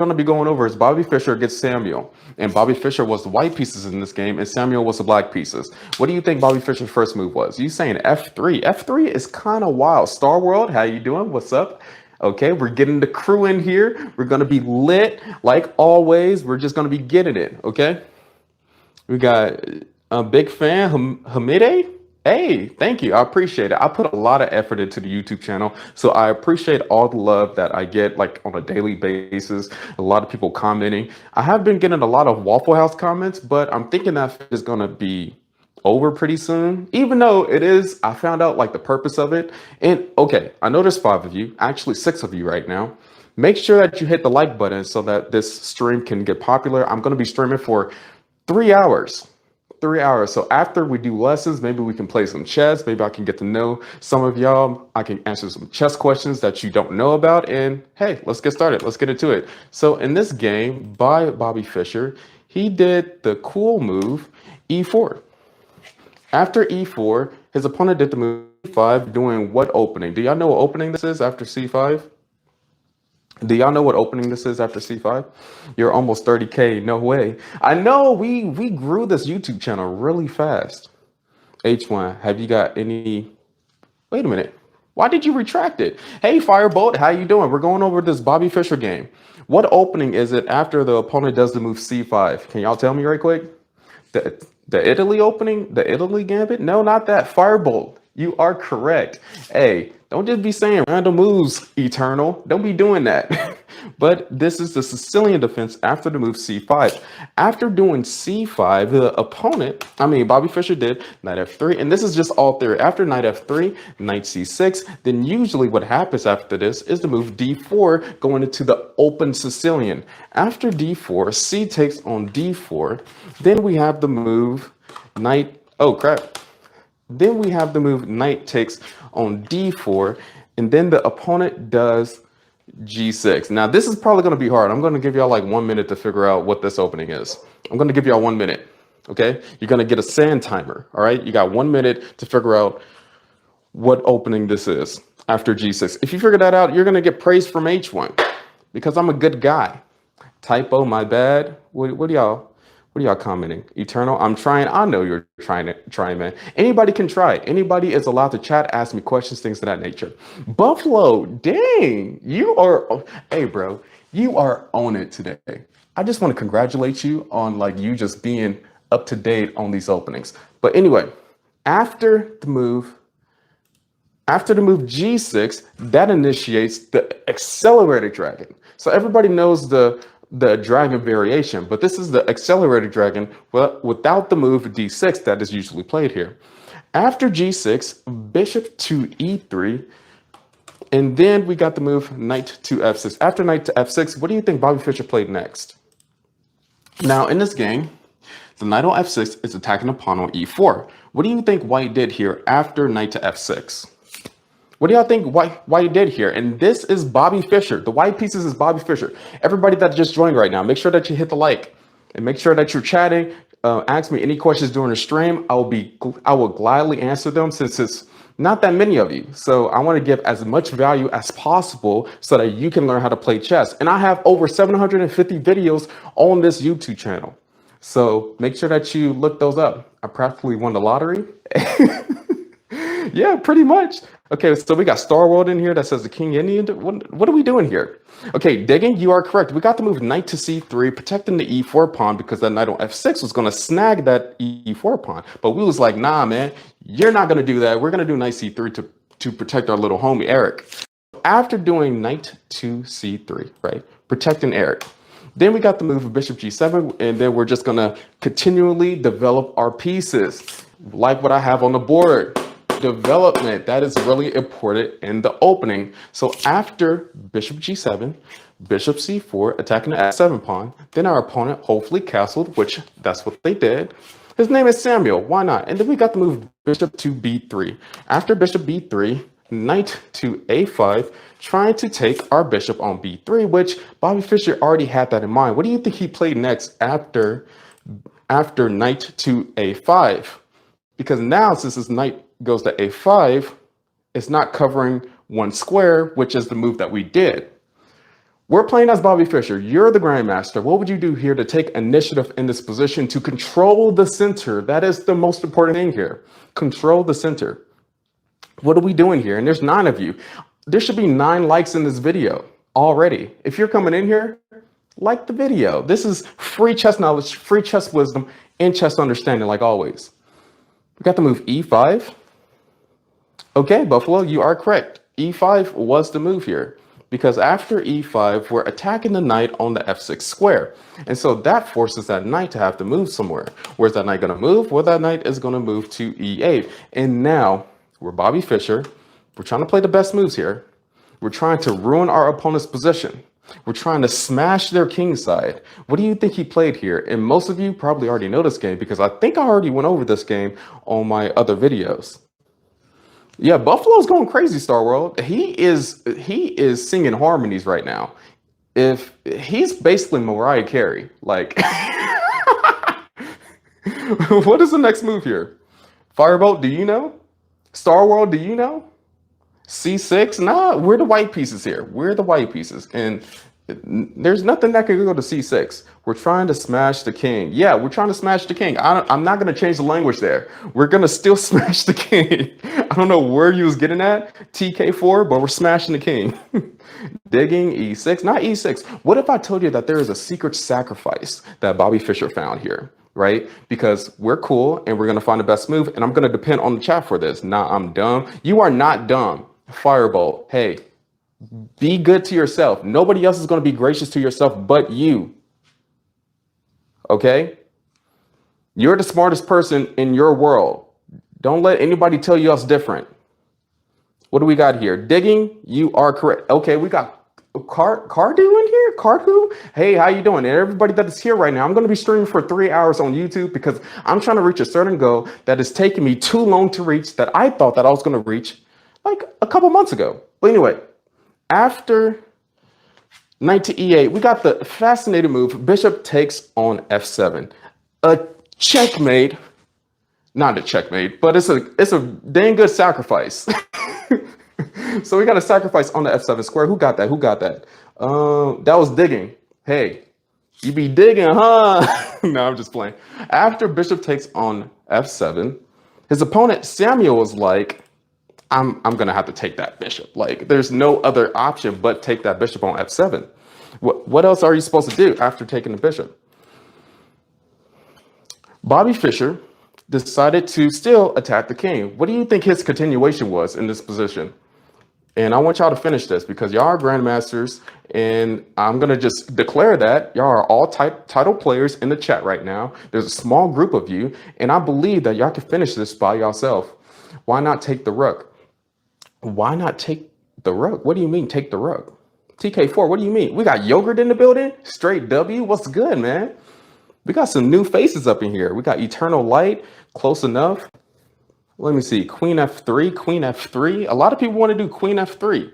going to be going over is Bobby Fischer against Samuel. And Bobby Fischer was the white pieces in this game, and Samuel was the black pieces. What do you think Bobby Fischer's first move was? You saying F3. F3 is kind of wild. Star World, how you doing? What's up? Okay, we're getting the crew in here. We're going to be lit like always. We're just going to be getting it, okay? We got a big fan, Hamide. Hey, thank you. I appreciate it. I put a lot of effort into the YouTube channel, so I appreciate all the love that I get like on a daily basis. A lot of people commenting. I have been getting a lot of Waffle House comments, but I'm thinking that is gonna be over pretty soon. Even though it is, I found out like the purpose of it. And okay, I know there's 5 of you, actually 6 of you right now. Make sure that you hit the like button so that this stream can get popular. I'm gonna be streaming for 3 hours. 3 hours. So after we do lessons, maybe we can play some chess. Maybe I can get to know some of y'all. I can answer some chess questions that you don't know about. And hey, let's get started. Let's get into it. So in this game by Bobby Fischer, he did the cool move E4. After E4, his opponent did the move E5, doing what opening? Do y'all know what opening this is after C5? Do y'all know what opening this is after C5? You're almost 30K. No way. I know we grew this YouTube channel really fast. H1, have you got any? Wait a minute. Why did you retract it? Hey, Firebolt, how you doing? We're going over this Bobby Fischer game. What opening is it after the opponent does the move C5? Can y'all tell me right quick? The Italy opening? The Italy gambit? No, not that. Firebolt. You are correct. Hey, don't just be saying random moves, Eternal. Don't be doing that. But this is the Sicilian defense after the move C5. After doing C5, the opponent, Bobby Fischer did knight F3, and this is just all theory. After knight F3, knight C6, then usually what happens after this is the move D4 going into the open Sicilian. After D4, C takes on D4, then we have the move knight, oh crap. Then we have the move knight takes on D4, and then the opponent does G6. Now, this is probably going to be hard. I'm going to give y'all like 1 minute to figure out what this opening is. I'm going to give y'all 1 minute, okay? You're going to get a sand timer, all right? You got 1 minute to figure out what opening this is after G6. If you figure that out, you're going to get praise from H1 because I'm a good guy. Typo, my bad. What do y'all commenting? Eternal, I'm trying. I know you're trying, man. Anybody can try. Anybody is allowed to chat, ask me questions, things of that nature. Buffalo, dang, you are, hey, bro, you are on it today. I just want to congratulate you on like you just being up to date on these openings. But anyway, after the move G6, that initiates the accelerated dragon. So everybody knows the dragon variation, but this is the accelerated dragon without the move D6 that is usually played here. After G6, bishop to E3, and then we got the move knight to F6. After knight to F6, what do you think Bobby Fischer played next? Now in this game, the knight on F6 is attacking the pawn on E4. What do you think White did here after knight to F6? What do y'all think White did here? And this is Bobby Fischer. The white pieces is Bobby Fischer. Everybody that just joined right now, make sure that you hit the like and make sure that you're chatting. Ask me any questions during the stream. I will gladly answer them since it's not that many of you. So I want to give as much value as possible so that you can learn how to play chess. And I have over 750 videos on this YouTube channel. So make sure that you look those up. I practically won the lottery. Yeah, pretty much. Okay, so we got Star World in here that says the King Indian. What are we doing here? Okay, digging, you are correct. We got to move knight to C3, protecting the E4 pawn because that knight on F6 was going to snag that E4 pawn. But we was like, nah, man, you're not going to do that. We're going to do knight C3 to protect our little homie, Eric. After doing knight to C3, right, protecting Eric, then we got the move of bishop G7, and then we're just going to continually develop our pieces, like what I have on the board. Development, that is really important in the opening. So after bishop G7, bishop C4, attacking the F7 pawn, then our opponent hopefully castled, which that's what they did. His name is Samuel, why not? And then we got the move bishop to B3. After bishop B3, knight to A5, trying to take our bishop on B3, which Bobby Fischer already had that in mind. What do you think he played next after knight to A5? Because now, since his knight goes to A5, it's not covering one square, which is the move that we did. We're playing as Bobby Fischer. You're the Grandmaster. What would you do here to take initiative in this position to control the center? That is the most important thing here. Control the center. What are we doing here? And there's 9 of you. There should be 9 likes in this video already. If you're coming in here, like the video. This is free chess knowledge, free chess wisdom, and chess understanding, like always. We got to move e5. Okay, Buffalo, you are correct. e5 was the move here, because after e5, we're attacking the knight on the f6 square. And so that forces that knight to have to move somewhere. Where's that knight going to move? Well, that knight is going to move to e8. And now we're Bobby Fischer. We're trying to play the best moves here. We're trying to ruin our opponent's position. We're trying to smash their king side. What do you think he played here? And most of you probably already know this game, because I think I already went over this game on my other videos. Yeah, Buffalo's going crazy, Star World. He is singing harmonies right now. If he's basically Mariah Carey, like what is the next move here? Firebolt, do you know? Star World, do you know? C6? Nah, we're the white pieces here. We're the white pieces. And there's nothing that can go to C6. We're trying to smash the king. Yeah, we're trying to smash the king. I'm not going to change the language there. We're going to still smash the king. I don't know where you was getting at, TK4, but we're smashing the king. Digging E6, not E6. What if I told you that there is a secret sacrifice that Bobby Fischer found here, right? Because we're cool and we're going to find the best move, and I'm going to depend on the chat for this. Nah, I'm dumb. You are not dumb. Firebolt, hey, be good to yourself. Nobody else is going to be gracious to yourself but you. Okay? You're the smartest person in your world. Don't let anybody tell you else different. What do we got here? Digging, you are correct. Okay, we got Cardu in here? Cardu? Hey, how you doing? And everybody that is here right now, I'm going to be streaming for 3 hours on YouTube because I'm trying to reach a certain goal that is taking me too long to reach, that I thought that I was going to reach like a couple months ago. But anyway, after knight to e8, we got the fascinating move. Bishop takes on f7. A checkmate. Not a checkmate, but it's a dang good sacrifice. So we got a sacrifice on the f7 square. Who got that? Who got that? That was digging. Hey, you be digging, huh? No, I'm just playing. After bishop takes on f7, his opponent Samuel was like, I'm gonna have to take that bishop. Like, there's no other option but take that bishop on f7. What else are you supposed to do after taking the bishop? Bobby Fischer decided to still attack the king. What do you think his continuation was in this position? And I want y'all to finish this because y'all are grandmasters, and I'm gonna just declare that y'all are all title players in the chat right now. There's a small group of you, and I believe that y'all can finish this by yourself. Why not take the rook? Why not take the rook? What do you mean take the rook? TK4, what do you mean? We got Yogurt in the building? Straight W? What's good, man? We got some new faces up in here. We got Eternal Light, close enough. Let me see, Queen F3, Queen F3. A lot of people want to do Queen F3.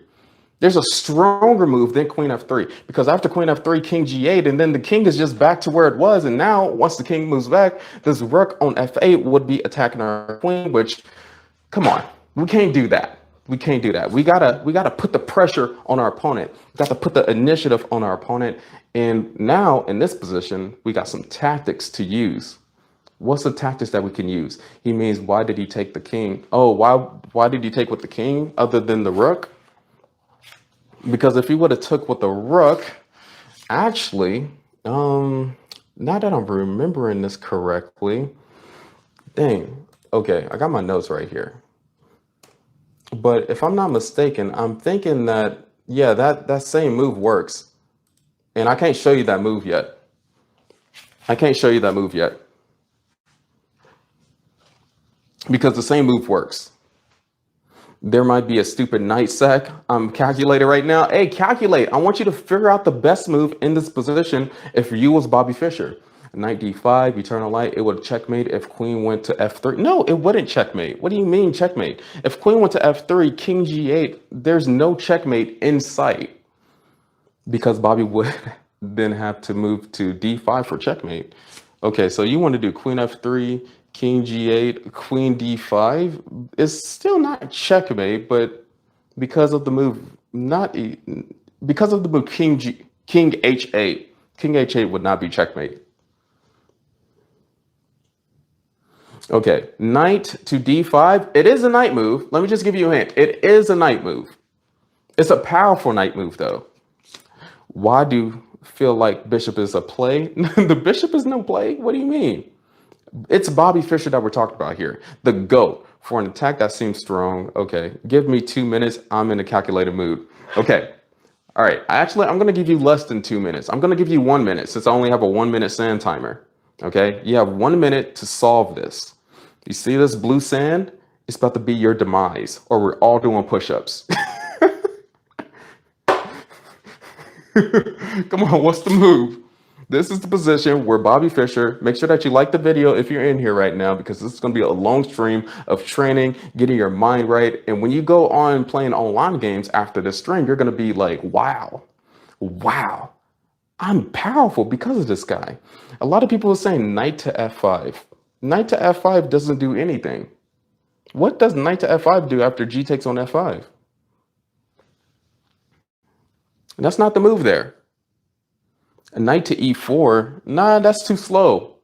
There's a stronger move than Queen F3 because after Queen F3, King G8, and then the king is just back to where it was. And now once the king moves back, this rook on F8 would be attacking our queen, which, come on, we can't do that. We can't do that. We gotta put the pressure on our opponent. We got to put the initiative on our opponent. And now in this position, we got some tactics to use. What's the tactics that we can use? He means, why did he take the king? Oh, why did he take with the king other than the rook? Because if he would have took with the rook, actually, now that I'm remembering this correctly, dang, okay, I got my notes right here. But if I'm not mistaken, I'm thinking that, yeah, that same move works. And I can't show you that move yet. I can't show you that move yet. Because the same move works. There might be a stupid knight sack. I'm calculating right now. Hey, calculate. I want you to figure out the best move in this position if you was Bobby Fischer. Knight d5, Eternal Light, it would checkmate if queen went to f3. No, it wouldn't checkmate. What do you mean checkmate? If queen went to f3, king g8, there's no checkmate in sight. Because Bobby would then have to move to d5 for checkmate. Okay, so you want to do queen f3, king g8, queen d5. It's still not checkmate, but because of the move, because of the move King H8. King H8 would not be checkmate. Okay, knight to D5. It is a knight move. Let me just give you a hint. It is a knight move. It's a powerful knight move, though. Why do you feel like bishop is a play? The bishop is no play. What do you mean? It's Bobby Fischer that we're talking about here. The GOAT for an attack that seems strong. Okay, give me 2 minutes. I'm in a calculated mood. Okay. All right. Actually, I'm going to give you less than 2 minutes. I'm going to give you 1 minute since I only have a 1 minute sand timer. Okay. You have 1 minute to solve this. You see this blue sand? It's about to be your demise, or we're all doing push-ups. Come on, what's the move? This is the position where Bobby Fischer, make sure that you like the video if you're in here right now, because this is going to be a long stream of training, getting your mind right. And when you go on playing online games after this stream, you're going to be like, wow, I'm powerful because of this guy. A lot of people are saying knight to f5. Knight to f5 doesn't do anything. What does knight to f5 do after g takes on f5? That's not the move there. A knight to e4. Nah, that's too slow.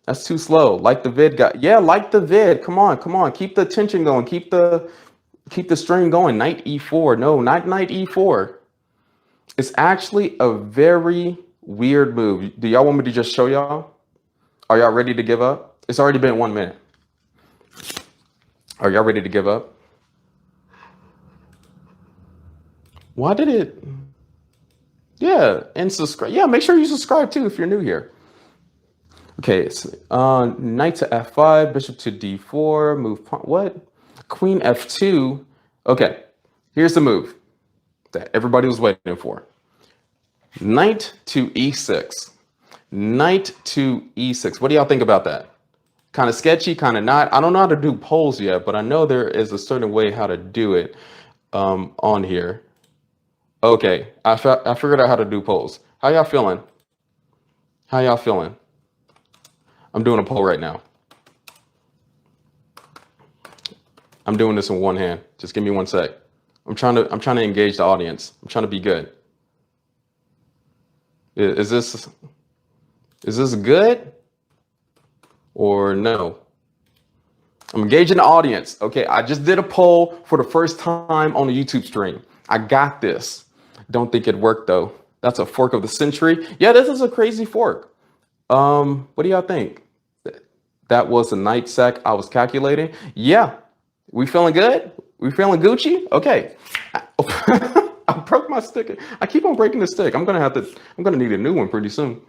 That's too slow. Like the vid guy. Yeah, like the vid. Come on. Keep the tension going. Keep the string going. Knight e4. No, not knight e4. It's actually a very weird move. Do y'all want me to just show y'all? Are y'all ready to give up? It's already been 1 minute. Are y'all ready to give up? Why did it? Yeah, and subscribe. Yeah, make sure you subscribe too if you're new here. Okay, so, knight to f5, bishop to d4, move pawn. What? Queen f2. Okay, here's the move that everybody was waiting for. Knight to e6. Knight to e6. What do y'all think about that? Kind of sketchy, kind of not. I don't know how to do polls yet, but I know there is a certain way how to do it on here. Okay, I figured out how to do polls. How y'all feeling? How y'all feeling? I'm doing a poll right now. I'm doing this in one hand. Just give me 1 sec. I'm trying to engage the audience. I'm trying to be good. Is this good or no? I'm engaging the audience. Okay, I just did a poll for the first time on the YouTube stream. I got this. Don't think it worked though. That's a fork of the century. Yeah, this is a crazy fork. What do y'all think? That was a knight sack I was calculating. Yeah. We feeling good? We feeling Gucci? Okay. I broke my stick. I keep on breaking the stick. I'm gonna need a new one pretty soon.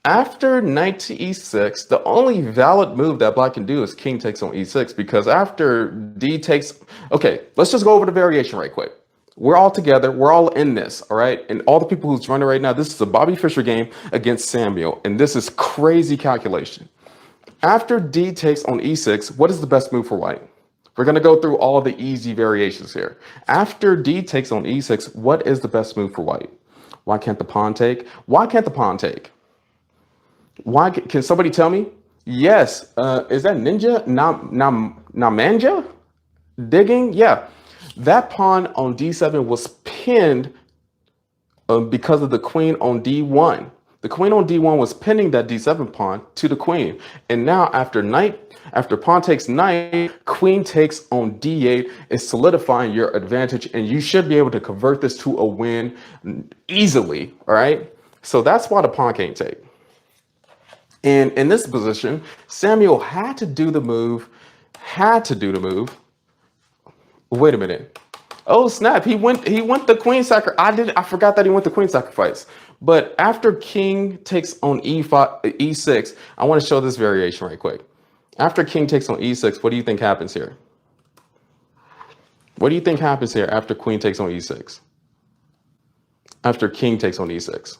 After knight to e6, the only valid move that black can do is king takes on e6, because after d takes, okay, let's just go over the variation right quick. We're all together. We're all in this, all right? And all the people who's joining right now, this is a Bobby Fischer game against Samuel, and this is crazy calculation. After d takes on e6, what is the best move for white? We're going to go through all the easy variations here. After d takes on e6, what is the best move for white? Why can't the pawn take? Why can't the pawn take? Why can somebody tell me? Yes. Is that Ninja Namanja digging? Yeah. That pawn on d7 was pinned because of the queen on d1. The queen on d1 was pinning that d7 pawn to the queen. And now after pawn takes knight, queen takes on d8 is solidifying your advantage, and you should be able to convert this to a win easily, all right? So that's why the pawn can't take. And in this position, Samuel had to do the move. Wait a minute. Oh snap! He went the queen sacrifice. I forgot that he went the queen sacrifice. But after king takes on e5, e6, I want to show this variation right quick. After king takes on e6, what do you think happens here? What do you think happens here after queen takes on e6? After king takes on e6.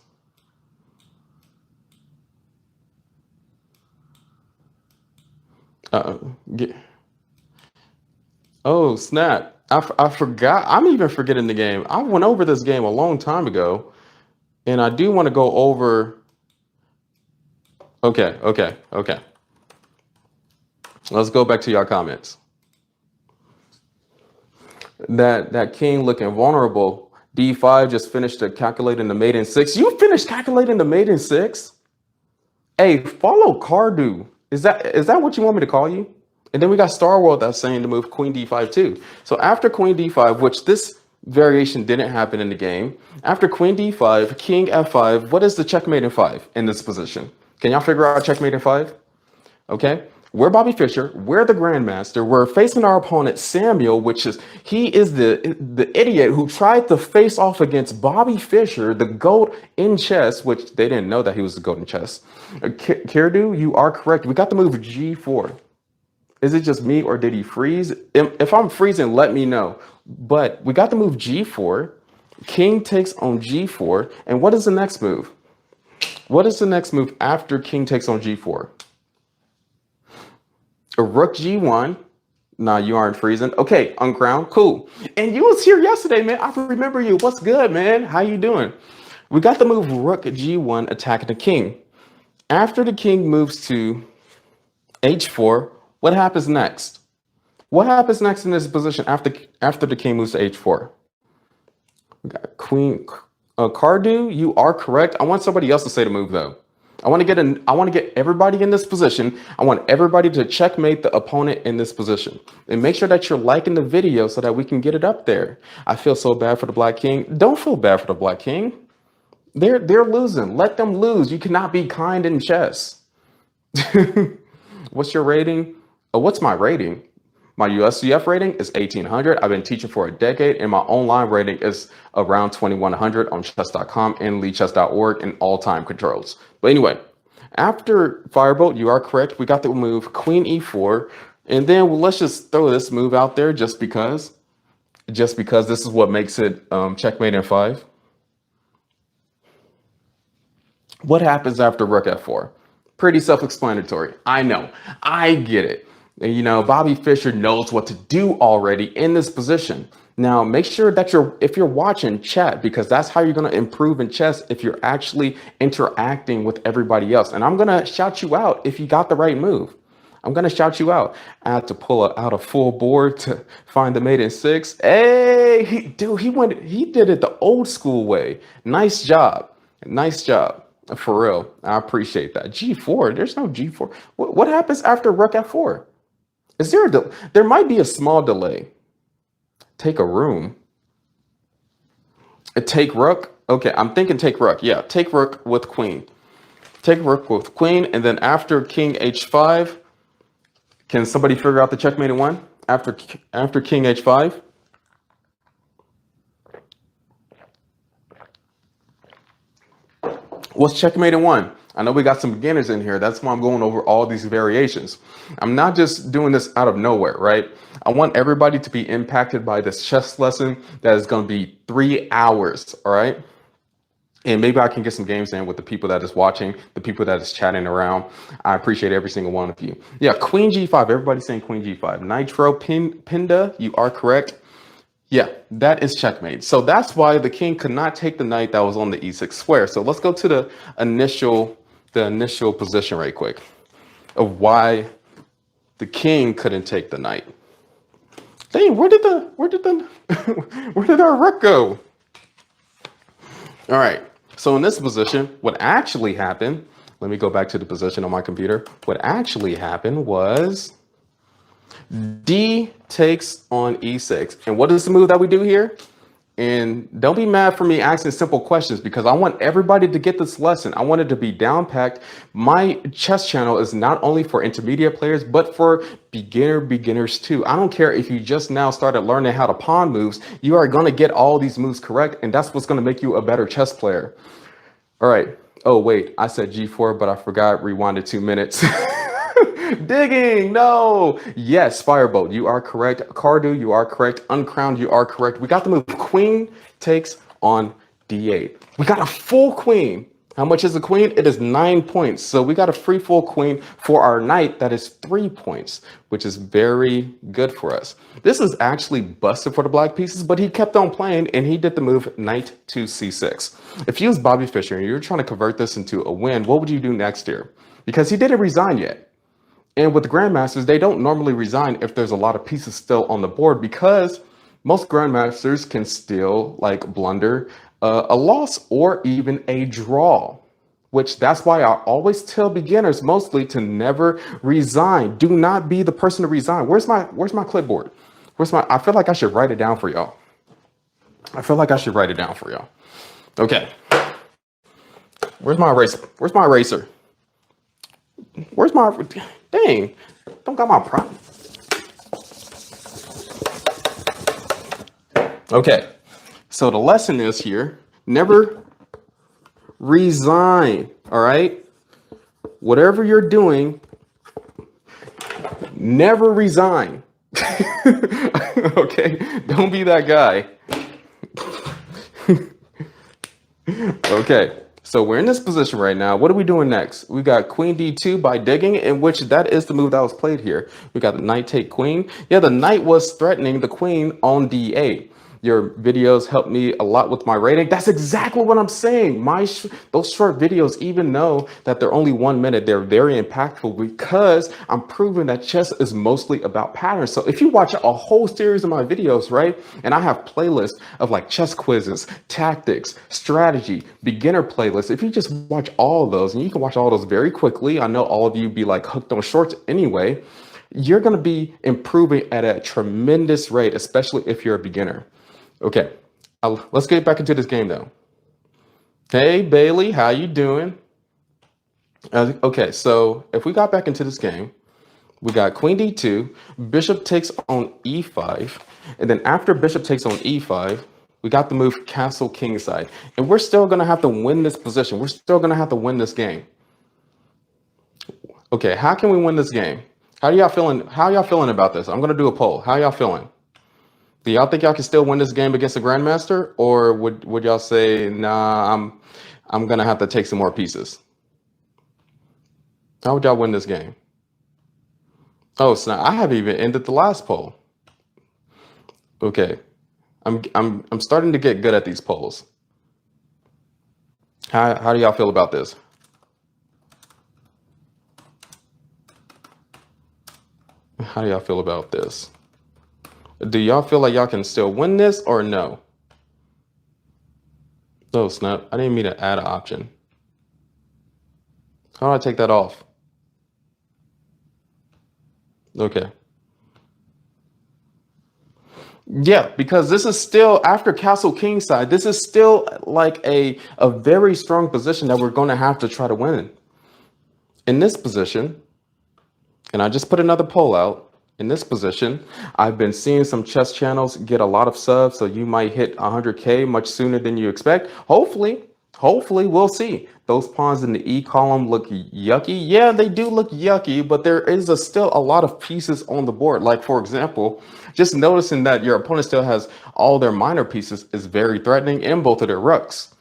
Oh snap! I forgot. I'm even forgetting the game. I went over this game a long time ago, and I do want to go over. Okay. Let's go back to your comments. That king looking vulnerable. D5 just finished calculating the mate in 6. You finished calculating the mate in 6? Hey, follow Cardu. Is that what you want me to call you? And then we got Star World that's saying to move Queen D5 too. So after Queen D5, which this variation didn't happen in the game, after Queen D5, King F5, what is the checkmate in 5 in this position? Can y'all figure out checkmate in 5? Okay. We're Bobby Fischer. We're the Grandmaster. We're facing our opponent, Samuel, he is the idiot who tried to face off against Bobby Fischer, the GOAT in chess, which they didn't know that he was the GOAT in chess. Kirdu, you are correct. We got the move G4. Is it just me or did he freeze? If I'm freezing, let me know. But we got the move G4. King takes on G4. And what is the next move? What is the next move after King takes on G4? A Rook G1. Nah, you aren't freezing. Okay, uncrown. Cool. And you was here yesterday, man. I remember you. What's good, man? How you doing? We got the move Rook G1 attacking the king. After the king moves to H4, what happens next? What happens next in this position after the king moves to H4? We got Queen Cardu, you are correct. I want somebody else to say the move though. I want to get everybody in this position. I want everybody to checkmate the opponent in this position. And make sure that you're liking the video so that we can get it up there. I feel so bad for the Black King. Don't feel bad for the Black King. They're losing. Let them lose. You cannot be kind in chess. What's your rating? Oh, what's my rating? My USCF rating is 1800. I've been teaching for a decade, and my online rating is around 2100 on chess.com and leadchess.org in all time controls. But anyway, after Firebolt, you are correct. We got the move Queen E4, and then let's just throw this move out there just because this is what makes it checkmate in 5. What happens after Rook F4? Pretty self-explanatory. I know. I get it. You know, Bobby Fischer knows what to do already in this position. Now, make sure that if you're watching, chat, because that's how you're going to improve in chess if you're actually interacting with everybody else. And I'm going to shout you out if you got the right move. I'm going to shout you out. I had to pull out a full board to find the mate in 6. Hey, he did it the old school way. Nice job. Nice job. For real. I appreciate that. G4. There's no G4. What happens after Rook F4? Is there there might be a small delay. Take a room. Take Rook. Okay, I'm thinking take Rook. Yeah, take Rook with Queen. Take Rook with Queen, and then after King H5, can somebody figure out the checkmate in 1? After King H5? What's checkmate in 1? I know we got some beginners in here. That's why I'm going over all these variations. I'm not just doing this out of nowhere, right? I want everybody to be impacted by this chess lesson that is going to be 3 hours, all right? And maybe I can get some games in with the people that is watching, the people that is chatting around. I appreciate every single one of you. Yeah, Queen G5. Everybody's saying Queen G5. Nitro Pinda, you are correct. Yeah, that is checkmate. So that's why the king could not take the knight that was on the E6 square. So let's go to the initial position right quick of why the king couldn't take the knight. Dang, where did our rook go? All right. So in this position, what actually happened, let me go back to the position on my computer. What actually happened was D takes on E6. And what is the move that we do here? And don't be mad for me asking simple questions because I want everybody to get this lesson. I want it to be down packed. My chess channel is not only for intermediate players, but for beginners too. I don't care if you just now started learning how to pawn moves. You are going to get all these moves correct. And that's what's going to make you a better chess player. All right. Oh, wait, I said G4, but I forgot. Rewinded 2 minutes. Digging, no. Yes, Firebolt, you are correct. Cardu, you are correct. Uncrowned, you are correct. We got the move Queen takes on D8. We got a full queen. How much is the queen? It is 9 points. So we got a free full queen for our knight. That is 3 points, which is very good for us. This is actually busted for the black pieces, but he kept on playing and he did the move knight to C6. If you was Bobby Fischer and you're trying to convert this into a win, what would you do next here? Because he didn't resign yet. And with the grandmasters, they don't normally resign if there's a lot of pieces still on the board because Most grandmasters can still like blunder a loss or even a draw, which that's why I always tell beginners mostly to never resign. Do not be the person to resign. Where's my clipboard? I feel like I should write it down for y'all. I feel like I should write it down for y'all. Okay. Where's my eraser? Where's my eraser? Where's my dang? Don't got my prop. Okay. So the lesson is here, never resign. All right. Whatever you're doing, never resign. Okay. Don't be that guy. Okay. So we're in this position right now. What are we doing next? We got queen d2 by digging, in which that is the move that was played here. We got the knight take queen. Yeah, the knight was threatening the queen on d8. Your videos help me a lot with my rating. That's exactly what I'm saying. Those short videos, even though that they're only 1 minute, they're very impactful because I'm proving that chess is mostly about patterns. So if you watch a whole series of my videos, right, and I have playlists of like chess quizzes, tactics, strategy, beginner playlists. If you just watch all of those, and you can watch all those very quickly, I know all of you be like hooked on shorts anyway, you're going to be improving at a tremendous rate, especially if you're a beginner. Okay, let's get back into this game though. Hey Bailey, how you doing? Okay, so if we got back into this game, we got queen d2, bishop takes on e5, and then after bishop takes on e5, we got the move castle kingside, and we're still gonna have to win this position. We're still gonna have to win this game. Okay, how can we win this game? How y'all feeling about this? I'm gonna do a poll. How y'all feeling? Do y'all think y'all can still win this game against a grandmaster, or would y'all say, nah, I'm gonna have to take some more pieces? How would y'all win this game? Oh, snap! I haven't even ended the last poll. Okay, I'm starting to get good at these polls. How do y'all feel about this? How do y'all feel about this? Do y'all feel like y'all can still win this or no? Oh, snap. I didn't mean to add an option. How do I take that off? Okay. Yeah, because this is still after castle kingside. This is still like a very strong position that we're going to have to try to win. In this position, and I just put another poll out. In this position, I've been seeing some chess channels get a lot of subs, so you might hit 100K much sooner than you expect. Hopefully, we'll see. Those pawns in the E column look yucky. Yeah, they do look yucky, but there is still a lot of pieces on the board. Like, for example, just noticing that your opponent still has all their minor pieces is very threatening, and both of their rooks.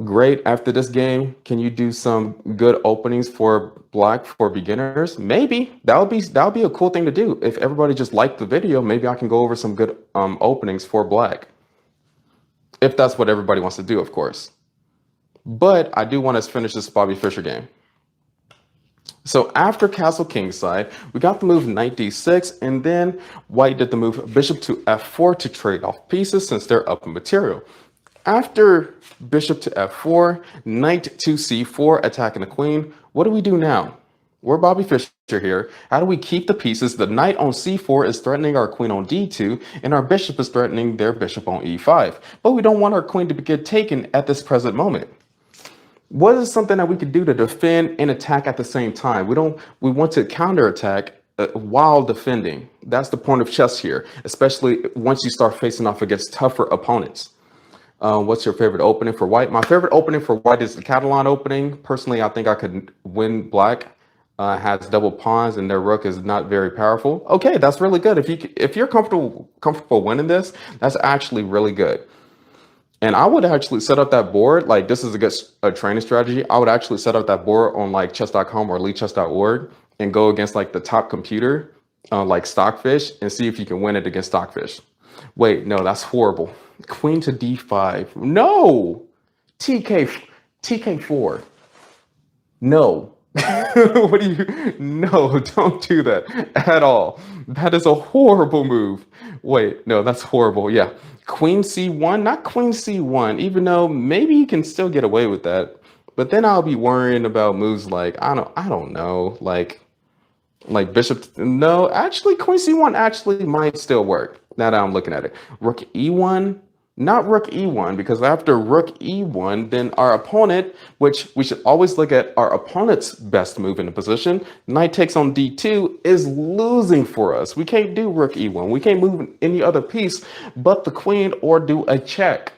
Great. After this game, can you do some good openings for black for beginners? Maybe that would be a cool thing to do. If everybody just liked the video, maybe I can go over some good openings for black. If that's what everybody wants to do, of course. But I do want to finish this Bobby Fischer game. So after castle kingside, we got the move knight d6, and then white did the move bishop to f4 to trade off pieces since they're up in material. After bishop to f4, knight to c4, attacking the queen, what do we do now? We're Bobby Fischer here. How do we keep the pieces? The knight on c4 is threatening our queen on d2, and our bishop is threatening their bishop on e5. But we don't want our queen to get taken at this present moment. What is something that we could do to defend and attack at the same time? We want to counterattack while defending. That's the point of chess here, especially once you start facing off against tougher opponents. What's your favorite opening for white? My favorite opening for white is the Catalan opening. Personally, I think I could win black. Has double pawns and their rook is not very powerful. Okay, that's really good. If you're comfortable winning this, that's actually really good. And I would actually set up that board, like this is a good training strategy. I would actually set up that board on like chess.com or elitechess.org and go against like the top computer, like Stockfish, and see if you can win it against Stockfish. Wait, no, that's horrible. Queen to d5. No! TK4. No. What do you? No, don't do that at all. That is a horrible move. Wait, no, that's horrible. Yeah. Queen C1, not Queen C1, even though maybe you can still get away with that. But then I'll be worrying about moves like I don't know, like Bishop. No, actually, Queen C1 actually might still work. Now that I'm looking at it, Rook E1, not Rook E1, because after Rook E1, then our opponent, which we should always look at our opponent's best move in the position, Knight takes on D2, is losing for us. We can't do Rook E1. We can't move any other piece but the Queen or do a check.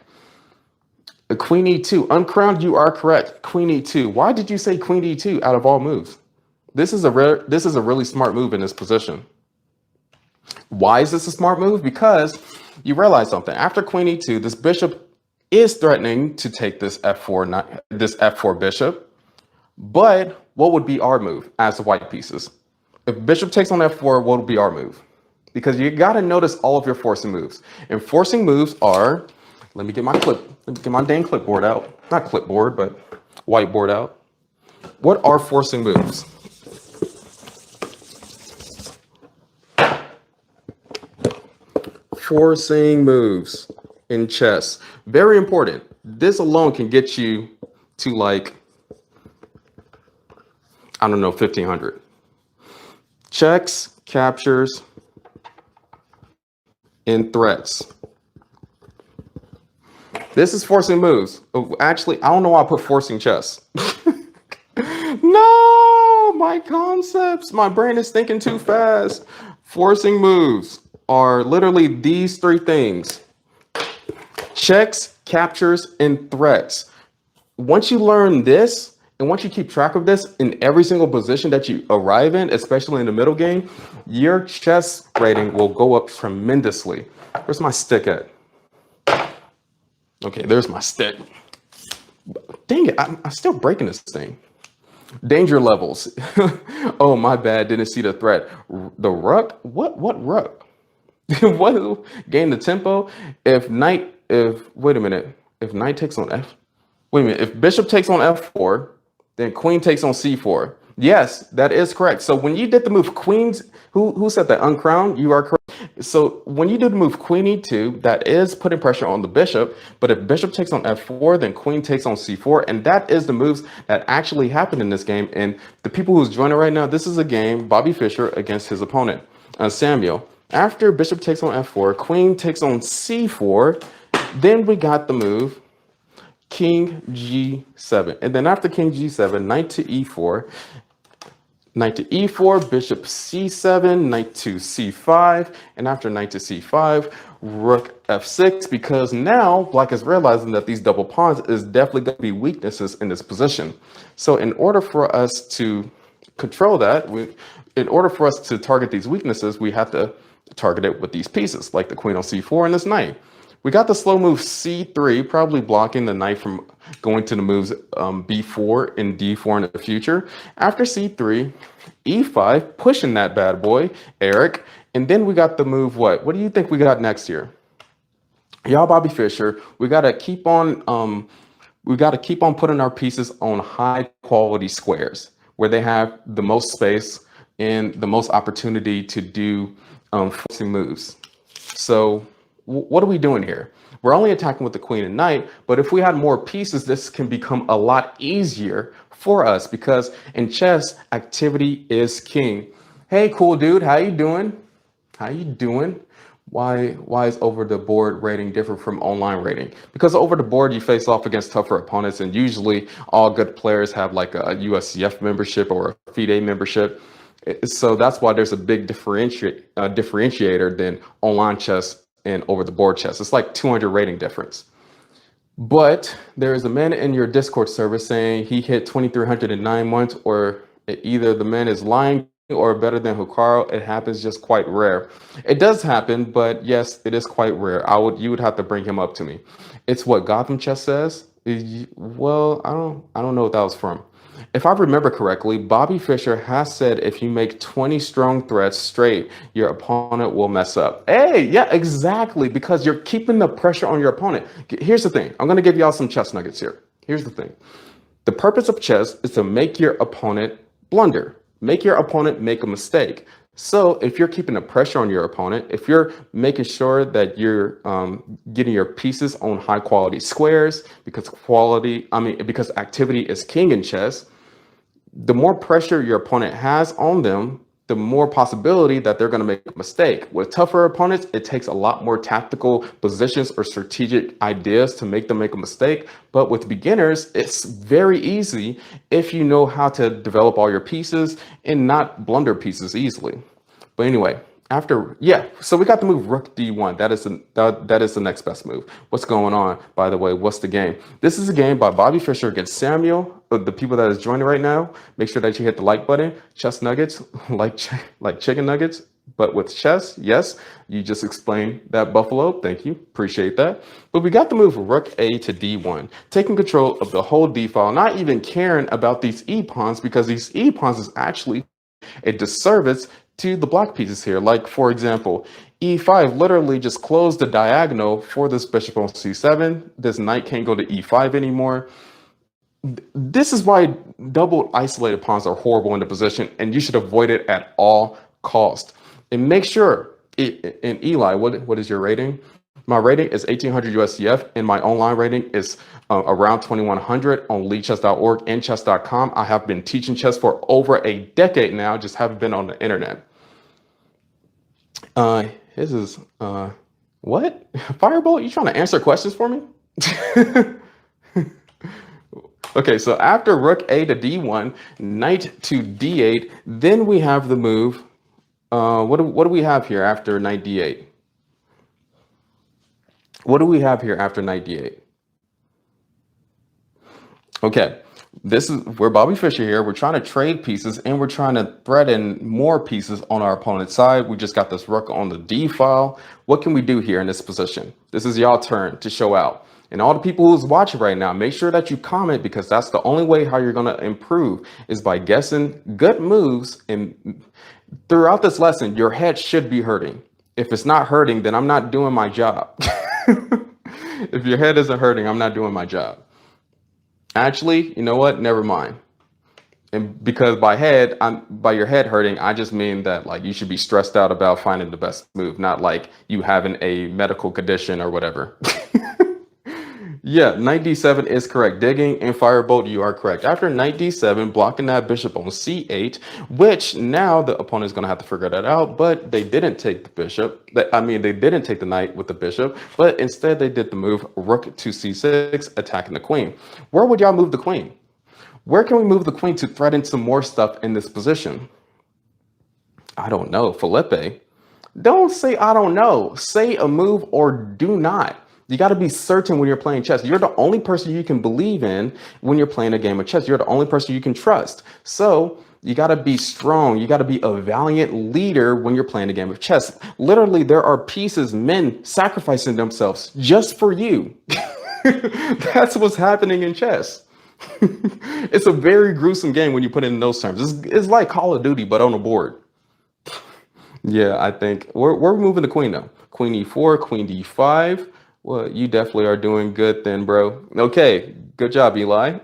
Queen E2, uncrowned. You are correct. Queen E2. Why did you say Queen E2 out of all moves? This is a really smart move in this position. Why is this a smart move? Because you realize something. After Queen E2, this bishop is threatening to take this F4, not this F4 bishop. But what would be our move as the white pieces? If bishop takes on F4, what would be our move? Because you got to notice all of your forcing moves. And forcing moves are, let me get my dang clipboard out. Not clipboard, but whiteboard out. What are forcing moves? Forcing moves in chess. Very important. This alone can get you to like, I don't know, 1500. Checks, captures, and threats. This is forcing moves. Oh, actually, I don't know why I put forcing chess. No, my concepts. My brain is thinking too fast. Forcing moves are literally these three things: checks, captures, and threats. Once you learn this, and once you keep track of this in every single position that you arrive in, especially in the middle game, your chess rating will go up tremendously. Where's my stick at? Okay, there's my stick. Dang it, I'm still breaking this thing. Danger levels. Oh, my bad. Didn't see the threat. The rook? What rook? What? Gain the tempo? Wait a minute. If knight takes on F, wait a minute. If bishop takes on F4, then queen takes on C4. Yes, that is correct. So when you did the move queens, who said that? Uncrowned? You are correct. So when you do the move Queen E2, that is putting pressure on the bishop. But if bishop takes on F4, then queen takes on C4. And that is the moves that actually happened in this game. And the people who's joining right now, this is a game, Bobby Fischer against his opponent, Samuel. After bishop takes on F4, queen takes on C4, then we got the move King G7. And then after King G7, knight to E4, knight to E4, bishop C7, knight to C5, and after knight to C5, rook F6, because now black is realizing that these double pawns is definitely going to be weaknesses in this position. So in order for us to control that, in order for us to target these weaknesses, we have to target it with these pieces, like the queen on C4 and this knight. We got the slow move C3, probably blocking the knight from going to the moves B4 and D4 in the future. After C3, E5, pushing that bad boy, Eric. And then we got the move what? What do you think we got next here? Y'all, Bobby Fischer, we gotta keep on putting our pieces on high quality squares where they have the most space and the most opportunity to do forcing moves. So what are we doing here? We're only attacking with the queen and knight, but if we had more pieces, this can become a lot easier for us because in chess, activity is king. Hey, cool dude, how you doing? How you doing? Why is over the board rating different from online rating? Because over the board, you face off against tougher opponents, and usually all good players have like a USCF membership or a FIDE membership. So that's why there's a big differentiator than online chess and over the board chess. It's like 200 rating difference. But there is a man in your Discord server saying he hit 2,309 once, or either the man is lying or better than Hikaru. It happens, just quite rare. It does happen, but yes, it is quite rare. You would have to bring him up to me. It's what Gotham Chess says. Well, I don't know what that was from. If I remember correctly, Bobby Fischer has said if you make 20 strong threats straight, your opponent will mess up. Hey, yeah, exactly, because you're keeping the pressure on your opponent. Here's the thing. I'm going to give y'all some chess nuggets here. Here's the thing. The purpose of chess is to make your opponent Blunder. Make your opponent make a mistake. So if you're keeping the pressure on your opponent, if you're making sure that you're getting your pieces on high quality squares, because activity is king in chess, the more pressure your opponent has on them, the more possibility that they're going to make a mistake. With tougher opponents, it takes a lot more tactical positions or strategic ideas to make them make a mistake. But with beginners, it's very easy if you know how to develop all your pieces and not blunder pieces easily. But anyway, so we got the move Rook D1. That is the next best move. What's going on, by the way? What's the game? This is a game by Bobby Fischer against Samuel. The people that is joining right now, make sure that you hit the like button. Chess nuggets, like chicken nuggets, but with chess. Yes, you just explained that, Buffalo. Thank you, appreciate that. But we got the move Rook A to D1, taking control of the whole D file, not even caring about these E pawns, because these E pawns is actually a disservice to the black pieces here. Like, for example, e5 literally just closed the diagonal for this bishop on c7. This knight can't go to e5 anymore. This is why double isolated pawns are horrible in the position, and you should avoid it at all cost. And make sure, and Eli, what is your rating? My rating is 1800 USCF, and my online rating is around 2100 on leadchess.org and chess.com. I have been teaching chess for over a decade now, just haven't been on the internet. This is, what? Firebolt, you trying to answer questions for me? Okay, so after Rook A to D1, Knight to D8, then we have the move. What do we have here after Knight D8? What do we have here after Knight D8? Okay, we're Bobby Fischer here. We're trying to trade pieces, and we're trying to threaten more pieces on our opponent's side. We just got this Rook on the D file. What can we do here in this position? This is y'all turn to show out. And all the people who's watching right now, make sure that you comment, because that's the only way how you're going to improve is by guessing good moves. And throughout this lesson, your head should be hurting. If it's not hurting, then I'm not doing my job. If your head isn't hurting, I'm not doing my job. Actually, you know what? Never mind. And because by your head hurting, I just mean that like you should be stressed out about finding the best move, not like you having a medical condition or whatever. Yeah, knight d7 is correct. Digging and Firebolt, you are correct. After knight d7, blocking that bishop on c8, which now the opponent is going to have to figure that out, but they didn't take the bishop. They didn't take the knight with the bishop, but instead they did the move rook to c6, attacking the queen. Where would y'all move the queen? Where can we move the queen to threaten some more stuff in this position? I don't know, Felipe. Don't say I don't know. Say a move or do not. You got to be certain when you're playing chess. You're the only person you can believe in when you're playing a game of chess. You're the only person you can trust. So you got to be strong. You got to be a valiant leader when you're playing a game of chess. Literally, there are pieces, men sacrificing themselves just for you. That's what's happening in chess. It's a very gruesome game when you put it in those terms. It's like Call of Duty, but on a board. Yeah, I think we're moving the queen now. Queen e4, queen d5. Well, you definitely are doing good then, bro. Okay, good job, Eli.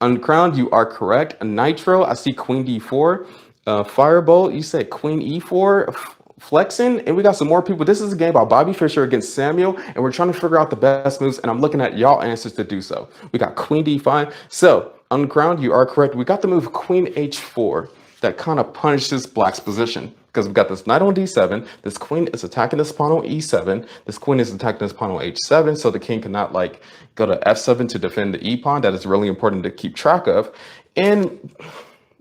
Uncrowned, you are correct. Nitro, I see queen d4. Firebolt, you said queen e4. Flexing, and we got some more people. This is a game by Bobby Fischer against Samuel, and we're trying to figure out the best moves, and I'm looking at y'all answers to do so. We got queen d5. So, Uncrowned, you are correct. We got the move queen h4 that kind of punishes black's position, because we've got this knight on d7, this queen is attacking this pawn on e7, this queen is attacking this pawn on h7, so the king cannot like go to f7 to defend the e pawn. That is really important to keep track of. And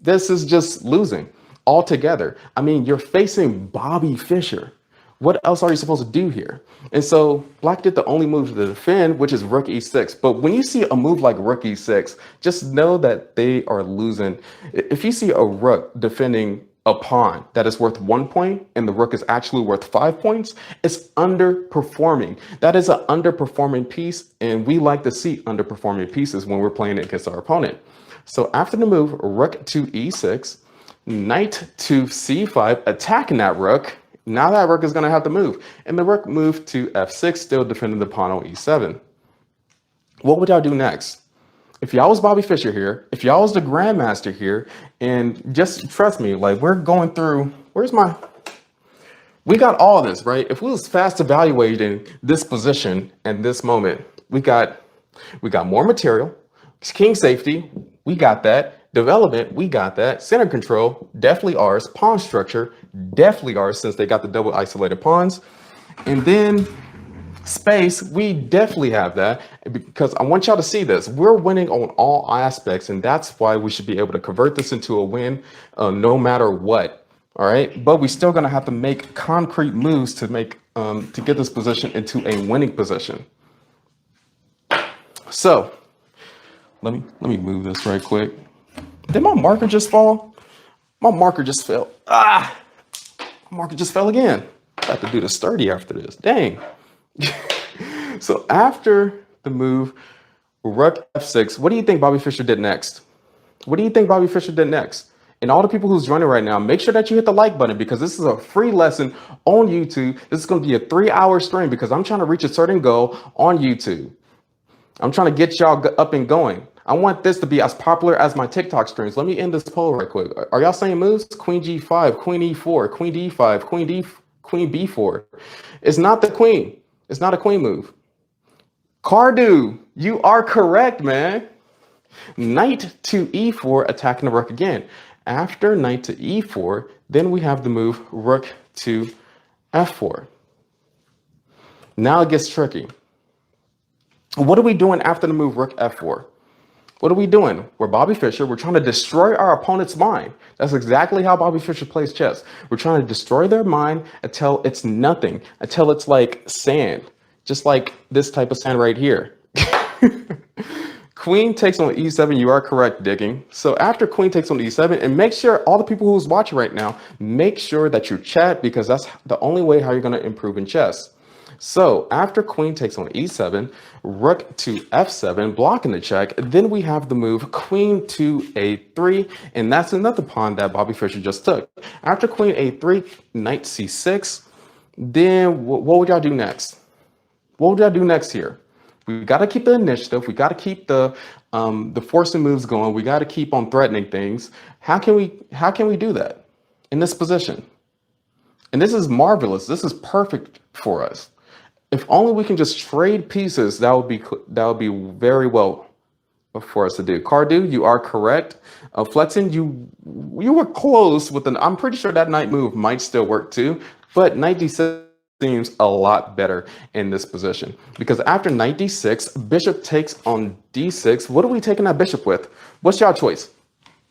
this is just losing altogether. I mean, you're facing Bobby Fischer. What else are you supposed to do here? And so black did the only move to defend, which is rook e6. But when you see a move like rook e6, just know that they are losing. If you see a rook defending a pawn that is worth 1 point and the rook is actually worth 5 points, it's underperforming. That is an underperforming piece, and we like to see underperforming pieces when we're playing against our opponent. So after the move, rook to e6, knight to c5, attacking that rook. Now that rook is going to have to move. And the rook moved to f6, still defending the pawn on e7. What would y'all do next? If y'all was Bobby Fischer here, if y'all was the Grandmaster here, and just trust me, like we're going through, we got all this, right? If we was fast evaluating this position and this moment, we got more material, king safety, we got that. Development, we got that. Center control, definitely ours. Pawn structure, definitely ours since they got the double isolated pawns. And then space, we definitely have that because I want y'all to see this. We're winning on all aspects, and that's why we should be able to convert this into a win no matter what. All right, but we're still gonna have to make concrete moves to get this position into a winning position. So let me move this right quick. Did my marker just fall? My marker just fell. My marker just fell again. I have to do the sturdy after this. Dang. So after the move, rook f6, what do you think Bobby Fischer did next? What do you think Bobby Fischer did next? And all the people who's joining right now, make sure that you hit the like button because this is a free lesson on YouTube. This is going to be a 3-hour stream because I'm trying to reach a certain goal on YouTube. I'm trying to get y'all up and going. I want this to be as popular as my TikTok streams. Let me end this poll right quick. Are y'all saying moves? Queen g5, queen e4, queen d5, queen b4. It's not the queen. It's not a queen move. Cardu, you are correct, man. Knight to e4, attacking the rook again. After knight to e4, then we have the move rook to f4. Now it gets tricky. What are we doing after the move rook f4? What are we doing? We're Bobby Fischer. We're trying to destroy our opponent's mind. That's exactly how Bobby Fischer plays chess. We're trying to destroy their mind until it's nothing, until it's like sand, just like this type of sand right here. Queen takes on e7. You are correct, Digging. So after queen takes on e7, and make sure all the people who's watching right now, make sure that you chat because that's the only way how you're going to improve in chess. So after queen takes on e7, rook to f7, blocking the check, then we have the move queen to a3, and that's another pawn that Bobby Fischer just took. After queen a3, knight c6, then what would y'all do next? What would y'all do next here? We got to keep the initiative. We got to keep the forcing moves going. We got to keep on threatening things. How can we do that in this position? And this is marvelous. This is perfect for us. If only we can just trade pieces, that would be very well for us to do. Cardu, you are correct. Flexing, you were close with I'm pretty sure that knight move might still work too, but knight d6 seems a lot better in this position because after knight d6, bishop takes on d6. What are we taking that bishop with? What's your choice?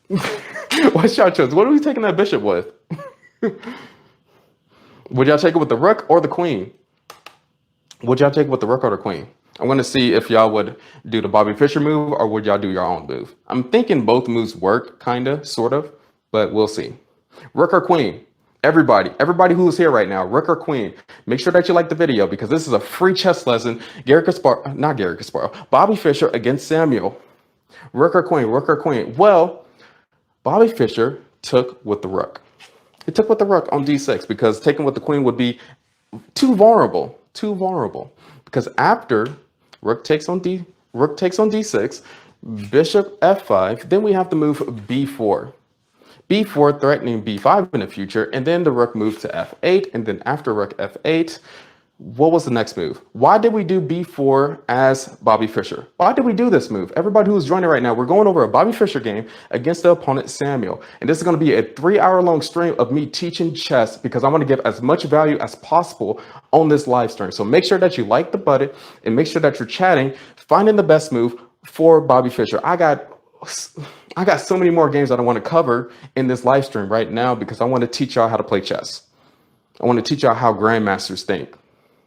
What's your choice? What are we taking that bishop with? Would y'all take it with the rook or the queen? Would y'all take it with the rook or the queen? I want to see if y'all would do the Bobby Fischer move or would y'all do your own move. I'm thinking both moves work, kind of, sort of, but we'll see. Rook or queen? Everybody who is here right now, rook or queen, make sure that you like the video because this is a free chess lesson. Bobby Fischer against Samuel. Rook or queen, rook or queen. Well, Bobby Fischer took with the rook. He took with the rook on d6 because taking with the queen would be too vulnerable. Because after rook takes on d6, bishop f5, then we have to move b4. b4 threatening b5 in the future, and then the rook moves to f8, and then after rook f8, what was the next move? Why did we do b4 as Bobby Fischer? Why did we do this move? Everybody who's joining right now, we're going over a Bobby Fischer game against the opponent Samuel. And this is going to be a 3-hour-long stream of me teaching chess because I want to give as much value as possible on this live stream. So make sure that you like the button and make sure that you're chatting, finding the best move for Bobby Fischer. I got so many more games that I want to cover in this live stream right now because I want to teach y'all how to play chess. I want to teach y'all how grandmasters think.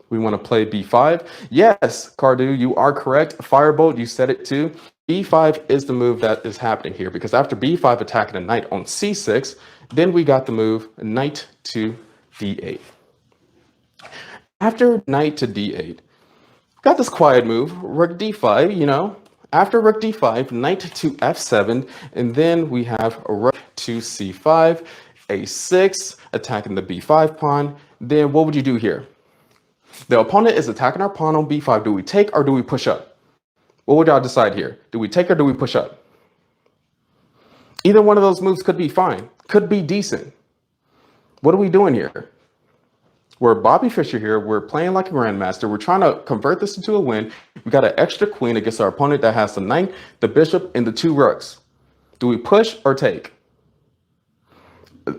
We want to play b5. Yes, Cardu, you are correct. Firebolt, you said it too. b5 is the move that is happening here because after b5 attacking a knight on c6, then we got the move knight to d8. After knight to d8, got this quiet move, rook d5, you know. After rook d5, knight to f7, and then we have a rook to c5, a6, attacking the b5 pawn. Then what would you do here? The opponent is attacking our pawn on b5. Do we take or do we push up? What would y'all decide here? Do we take or do we push up? Either one of those moves could be fine, could be decent. What are we doing here? We're Bobby Fischer here. We're playing like a grandmaster. We're trying to convert this into a win. We got an extra queen against our opponent that has the knight, the bishop, and the two rooks. Do we push or take?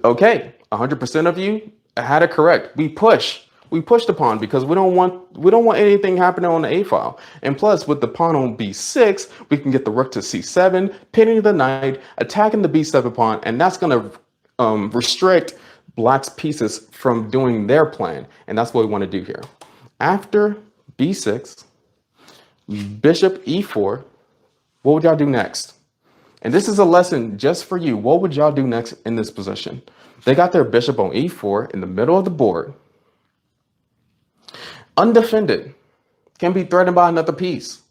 Okay, 100% of you had it correct. We push. We push the pawn because we don't want anything happening on the A file. And plus, with the pawn on B6, we can get the rook to C7, pinning the knight, attacking the B7 pawn, and that's going to restrict Black's pieces from doing their plan. And that's what we want to do here. After B6, bishop E4, what would y'all do next? And this is a lesson just for you. What would y'all do next in this position? They got their bishop on E4 in the middle of the board. Undefended. Can be threatened by another piece.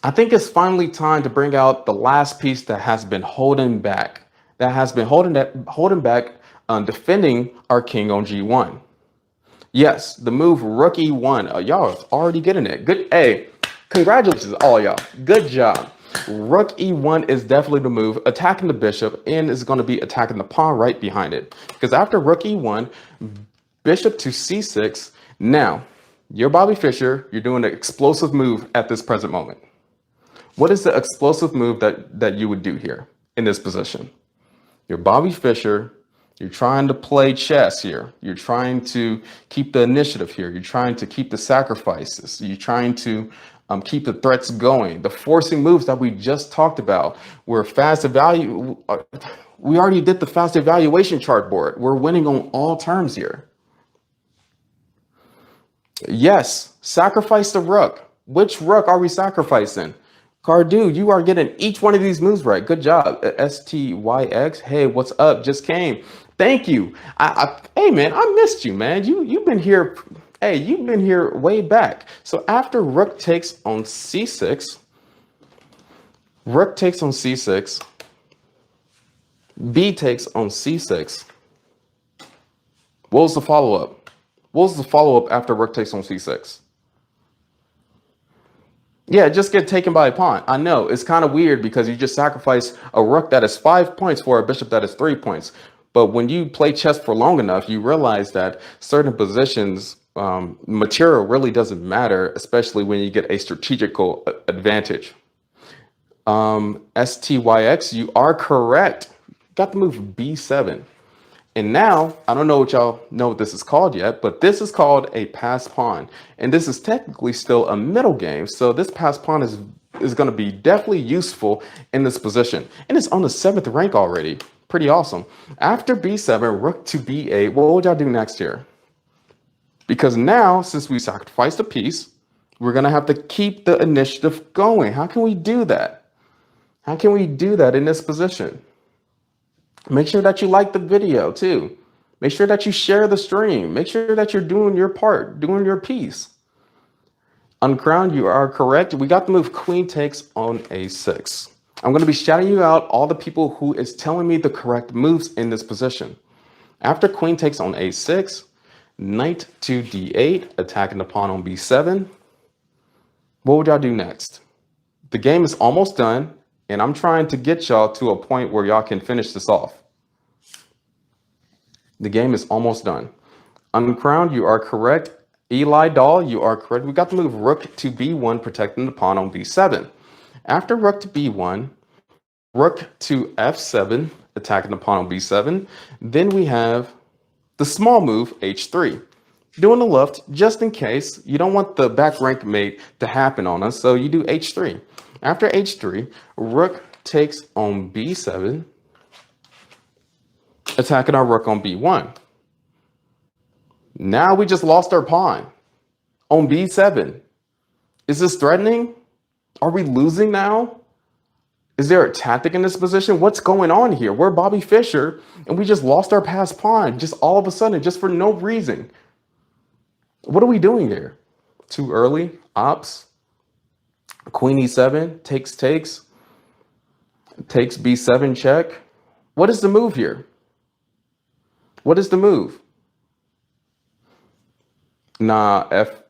I think it's finally time to bring out the last piece that has been holding back. That has been holding back defending our king on G1. Yes, the move rook E1. Y'all are already getting it. Good. Hey, congratulations, all y'all. Good job. Rook E1 is definitely the move, attacking the bishop, and is going to be attacking the pawn right behind it. Because after rook E1, bishop to C6. Now, you're Bobby Fischer. You're doing an explosive move at this present moment. What is the explosive move that you would do here in this position? You're Bobby Fischer. You're trying to play chess here. You're trying to keep the initiative here. You're trying to keep the sacrifices. You're trying to keep the threats going. The forcing moves that we just talked about were fast evaluation. We already did the fast evaluation chart board. We're winning on all terms here. Yes, sacrifice the rook. Which rook are we sacrificing? Cardu, you are getting each one of these moves right. Good job. STYX. Hey, what's up? Just came. Thank you. Hey, man, I missed you, man. You've been here. Hey, you've been here way back. So after rook takes on C6, rook takes on C6, B takes on C6. What was the follow-up? What was the follow-up after rook takes on C6? Yeah, just get taken by a pawn. I know, it's kind of weird because you just sacrifice a rook that is 5 points for a bishop that is 3 points. But when you play chess for long enough, you realize that certain positions, material really doesn't matter, especially when you get a strategical advantage. STYX, you are correct. Got the move B7. And now, I don't know what y'all know what this is called yet, but this is called a passed pawn. And this is technically still a middle game. So this passed pawn is going to be definitely useful in this position. And it's on the 7th rank already. Pretty awesome. After B7, rook to B8, what would y'all do next here? Because now, since we sacrificed a piece, we're going to have to keep the initiative going. How can we do that? How can we do that in this position? Make sure that you like the video too. Make sure that you share the stream. Make sure that you're doing your part, doing your piece. Uncrowned, you are correct. We got the move queen takes on A6. I'm going to be shouting you out all the people who is telling me the correct moves in this position. After queen takes on A6, knight to D8, attacking the pawn on B7. What would y'all do next? The game is almost done. And I'm trying to get y'all to a point where y'all can finish this off. The game is almost done. Uncrowned, you are correct. Eli Doll, you are correct. We got the move rook to B1, protecting the pawn on B7. After rook to B1, rook to F7, attacking the pawn on B7. Then we have the small move H3. Doing the left, just in case you don't want the back rank mate to happen on us, so you do H3. After H3, rook takes on B7, attacking our rook on B1. Now we just lost our pawn on B7. Is this threatening? Are we losing now? Is there a tactic in this position? What's going on here? We're Bobby Fischer, and we just lost our passed pawn just all of a sudden, just for no reason. What are we doing here? Too early? Ops? Queen E7, takes B7 check. What is the move here? What is the move? Nah, F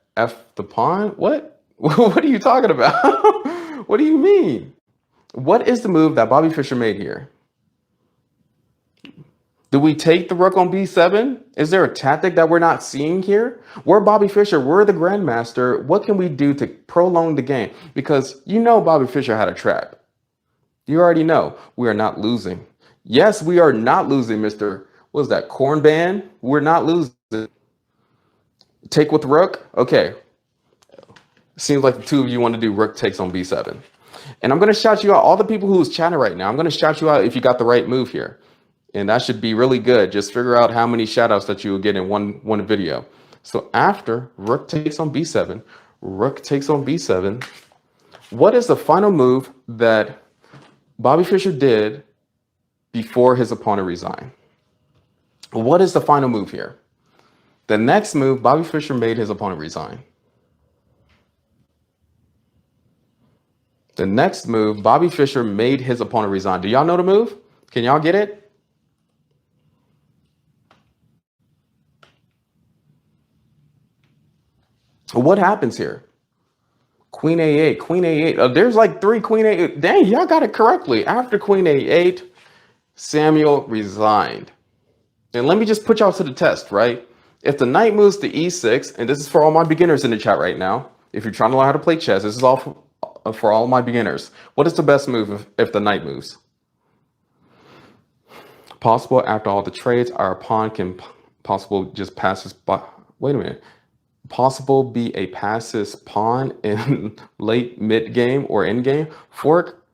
the pawn? What? What are you talking about? What do you mean? What is the move that Bobby Fischer made here? Do we take the rook on b7? Is there a tactic that we're not seeing here? We're Bobby Fischer. We're the grandmaster. What can we do to prolong the game? Because you know Bobby Fischer had a trap. You already know we are not losing. Yes, we are not losing, Mr. What was that, corn band? We're not losing. Take with rook? Okay. Seems like the two of you want to do rook takes on b7. And I'm going to shout you out, all the people who's chatting right now, I'm going to shout you out if you got the right move here. And that should be really good. Just figure out how many shout outs that you will get in one video. So after rook takes on b7, rook takes on b7, what is the final move that Bobby Fischer did before his opponent resigned? What is the final move here? The next move, Bobby Fischer made his opponent resign. The next move, Bobby Fischer made his opponent resign. Do y'all know the move? Can y'all get it? What happens here? Queen a8, queen a8. There's like three queen a8. Dang, y'all got it correctly. After queen a8, Samuel resigned. And let me just put y'all to the test, right? If the knight moves to e6, and this is for all my beginners in the chat right now, if you're trying to learn how to play chess, this is all for all my beginners. What is the best move if the knight moves? Possible after all the trades, our pawn can possible just passes by. Wait a minute. Possible be a passes pawn in late mid game or end game. Fork.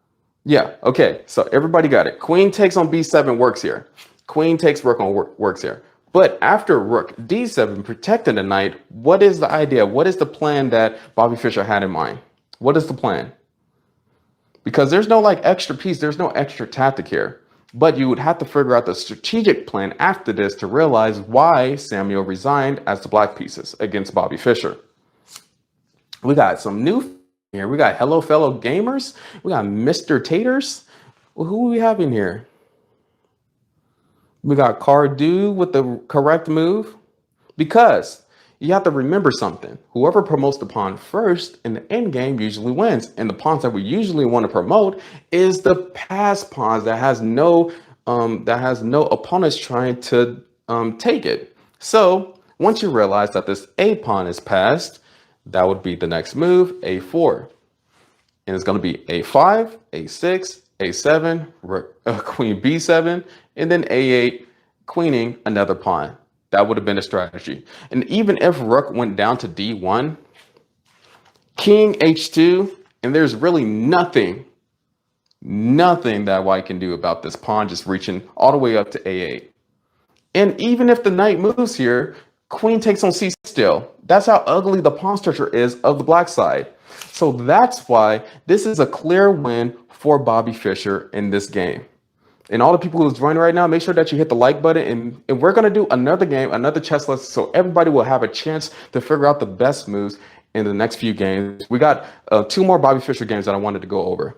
Yeah. Okay. So everybody got it. Queen takes on b7 works here. Queen takes rook on works here. But after rook d7, protecting the knight, what is the idea? What is the plan that Bobby Fischer had in mind? What is the plan? Because there's no like extra piece, there's no extra tactic here. But you would have to figure out the strategic plan after this to realize why Samuel resigned as the black pieces against Bobby Fischer. We got some new here. We got Hello Fellow Gamers. We got Mr. Taters. Well, who are we having here? We got Cardu with the correct move. Because you have to remember something. Whoever promotes the pawn first in the end game usually wins. And the pawns that we usually want to promote is the pass pawns that has no opponents trying to take it. So once you realize that this a pawn is passed, that would be the next move, a4. And it's going to be a5, a6, a7, queen b7, and then a8, queening another pawn. That would have been a strategy. And even if rook went down to d1, king h2, and there's really nothing that white can do about this pawn just reaching all the way up to a8. And even if the knight moves here, queen takes on c still. That's how ugly the pawn structure is of the black side. So that's why this is a clear win for Bobby Fischer in this game. And all the people who's joining right now, make sure that you hit the like button. And we're going to do another game, another chess lesson, so everybody will have a chance to figure out the best moves in the next few games. We got 2 more Bobby Fischer games that I wanted to go over.